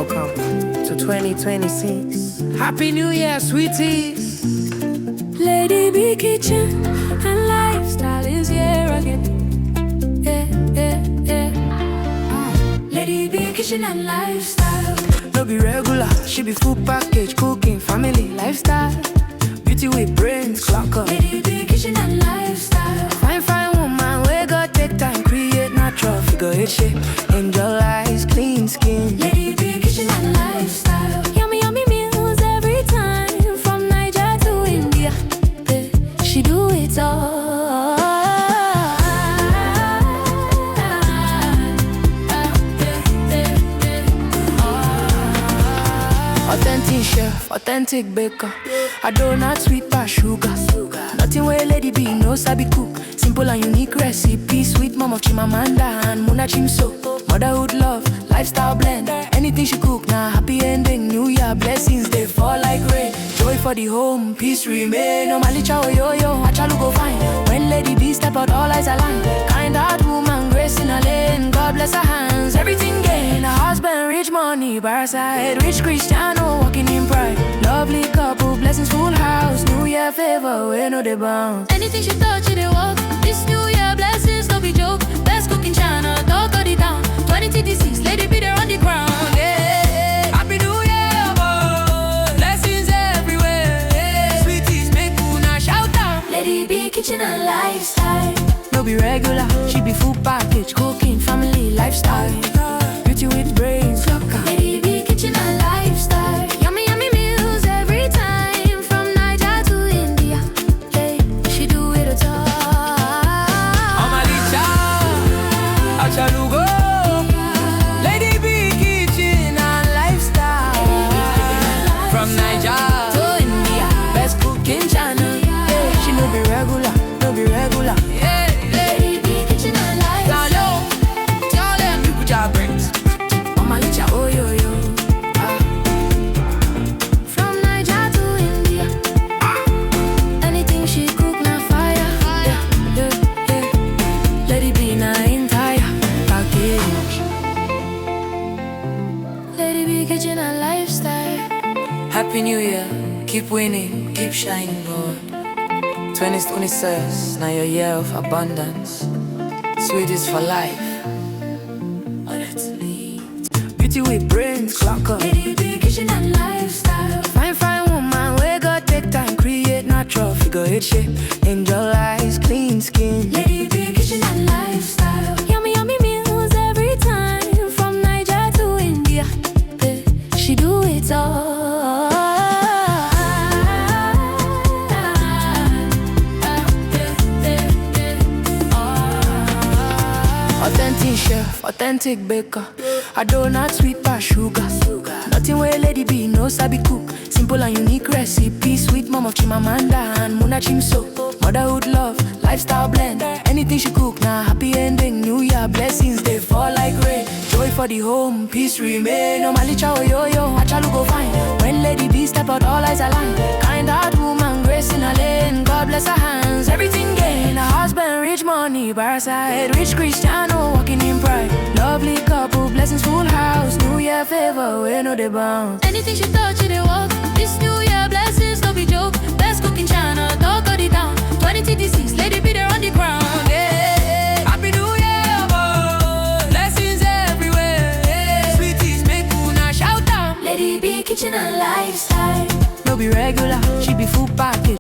welcome to 2026. Happy New Year, sweeties. Lady B Kitchen and Lifestyle is here again. Lady B Kitchen and Lifestyle. No be regular, she be full package, cooking, family, lifestyle. Beauty with brains, clock up. Lady B Kitchen and Lifestyle. Fine woman, we got take time, create natural figure eight shape. Angel eyes, clean skin. Lady B Kitchen and Lifestyle. Yummy meals every time, from Niger to India. She do it all. Authentic chef, authentic baker. I donut sweet past sugar. Nothing where Lady B no sabi cook. Simple and unique recipe. Sweet mom of Chimamanda and Muna Chimso. Motherhood love, lifestyle blend. Anything she cook, now happy ending. New Year blessings, they fall like rain. Joy for the home, peace remain. No malicha yo, achalu go fine. When Lady B step out, all eyes align. Kind heart woman, grace in her lane. God bless her hands, everything gain. Her husband, rich money, parasite. Rich Cristiano, walking in pride. Lovely couple, blessings full house. New Year favor, we know they bounce. Anything she touch, it walk. This New Year blessings, no be joke. Best cooking channel, talk of the town. 2026, Lady B there on the ground. Yeah. Happy New Year, boy. Blessings everywhere. Yeah. Sweeties, make una shout out. Lady B Kitchen and Lifestyle. No be regular, she be full package, cooking, family, lifestyle. Beauty with brains, locker. Lady B Kitchen and Lifestyle. Yummy meals every time, from Niger to India. Hey, she do it all. Amalicha, Achalugo. Lady B Kitchen and Lifestyle. From Niger to India, best cooking channel. Yeah, she no be regular, no be regular. Yeah. Lady B Kitchen and Lifestyle. Tell them you put your brains. Amalicha, oh yo. From Niger to India. Anything she cook, na fire. Yeah. Lady B na entire package. Lady B Kitchen and Lifestyle. Happy New Year, keep winning, keep shining, boy. 2026, now your year of abundance. Sweetest for life. Beauty with brains, clock up. Lady B Kitchen and Lifestyle. Fine woman, we got take time, create natural figure eight shape. Angel eyes, clean skin. Lady B Kitchen and Lifestyle. Yummy meals every time, from Niger to India. She do it all. Authentic chef, authentic baker. I donut sweet past sugar. Nothing where Lady B no sabi cook. Simple and unique recipe. Sweet mom of Chimamanda and Muna Chimso. Motherhood love, lifestyle blend. Anything she cook, now happy ending. New Year blessings, they fall like rain. Joy for the home, peace remain. No malicha yo, achalu go fine. When Lady B step out, all eyes align. Kind heart woman, grace in her lane. God bless her hands, everything gain. Her husband, rich money, parasite. Rich Cristiano, walking in pride. Lovely couple, blessings full house. New Year favor, we know they bounce. Anything she touch, it walk. This New Year blessings, no be joke. Best cooking channel, talk of the town. 2026, Lady B there on the ground. Yeah. Happy New Year, boy. Blessings everywhere. Yeah. Sweeties, make una shout out. Lady B Kitchen and Lifestyle. No be regular, she be full package.